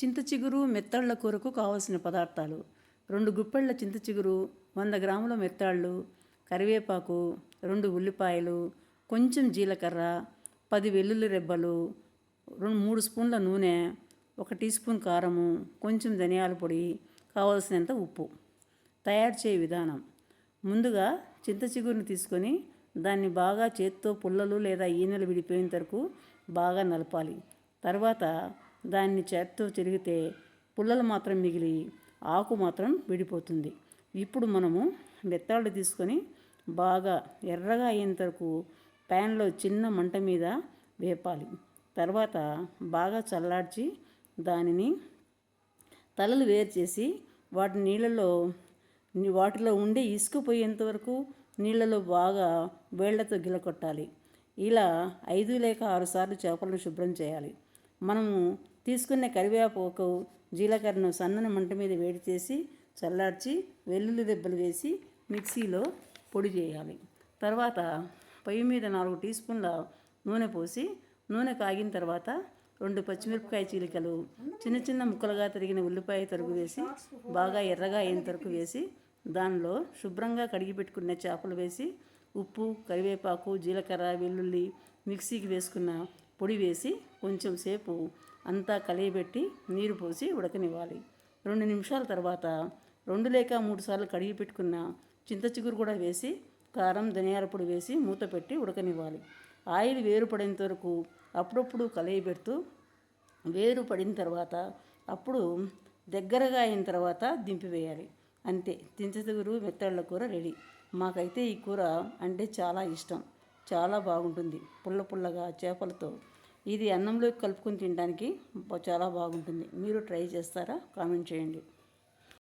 చింత చిగురు మెత్తళ్ళ కూరకు కావలసిన పదార్థాలు: 2 గుప్పెళ్ళ చింత చిగురు, 100 గ్రాముల మెత్తాళ్ళు, కరివేపాకు, 2 ఉల్లిపాయలు, కొంచెం జీలకర్ర, 10 వెల్లుల్లి రెబ్బలు, 3 స్పూన్ల నూనె, 1 టీ స్పూన్ కారము, కొంచెం ధనియాల పొడి, కావలసినంత ఉప్పు. తయారు చేయ విధానం: ముందుగా చింత చిగురుని తీసుకొని దాన్ని బాగా చేత్తో పుల్లలు లేదా ఈనెలు విడిపోయేంత వరకు బాగా నలపాలి. తర్వాత దాన్ని చేత్తో చెరిగితే పుల్లలు మాత్రం మిగిలి ఆకు మాత్రం విడిపోతుంది. ఇప్పుడు మనము మెత్తాళ్ళు తీసుకొని బాగా ఎర్రగా అయ్యేంత వరకు ప్యాన్లో చిన్న మంట మీద వేపాలి. తర్వాత బాగా చల్లార్చి దానిని తలలు వేరు చేసి వాటిలో ఉండే ఇసుక పోయేంత వరకు నీళ్ళలో బాగా వేళ్లతో గిలకొట్టాలి. ఇలా 5 లేక 6 సార్లు చేపలను శుభ్రం చేయాలి. మనము తీసుకునే కరివేపాకు, జీలకర్రను సన్నని మంట మీద వేడి చేసి చల్లార్చి వెల్లుల్లి దెబ్బలు వేసి మిక్సీలో పొడి చేయాలి. తర్వాత పొయ్యి మీద 4 టీ స్పూన్ల నూనె పోసి నూనె కాగిన తర్వాత 2 పచ్చిమిరపకాయ చీలికలు, చిన్న చిన్న ముక్కలుగా తరిగిన ఉల్లిపాయ తరుగు వేసి బాగా ఎర్రగా అయ్యేంత వరకు వేసి దానిలో శుభ్రంగా కడిగి పెట్టుకున్న చేపలు వేసి ఉప్పు, కరివేపాకు, జీలకర్ర, వెల్లుల్లి మిక్సీకి వేసుకున్న పొడి వేసి కొంచెం సేపు అంతా కలియబెట్టి నీరు పోసి ఉడకనివ్వాలి. 2 నిమిషాల తర్వాత 2 లేక 3 సార్లు కడిగి పెట్టుకున్న చింత చిగురు కూడా వేసి కారం, ధనియాల పొడి వేసి మూత పెట్టి ఉడకనివ్వాలి. ఆయిల్ వేరు పడేంత వరకు అప్పుడప్పుడు కలియబెడుతూ వేరు పడిన తర్వాత అప్పుడు దగ్గరగా అయిన తర్వాత దింపివేయాలి. అంతే, చింత చిగురు మెత్తళ్ళ కూర రెడీ. మాకైతే ఈ కూర అంటే చాలా ఇష్టం. చాలా బాగుంటుంది పుల్ల పుల్లగా చేపలతో. ఇది అన్నంలోకి కలుపుకొని తినడానికి చాలా బాగుంటుంది. మీరు ట్రై చేస్తారా? కామెంట్ చేయండి.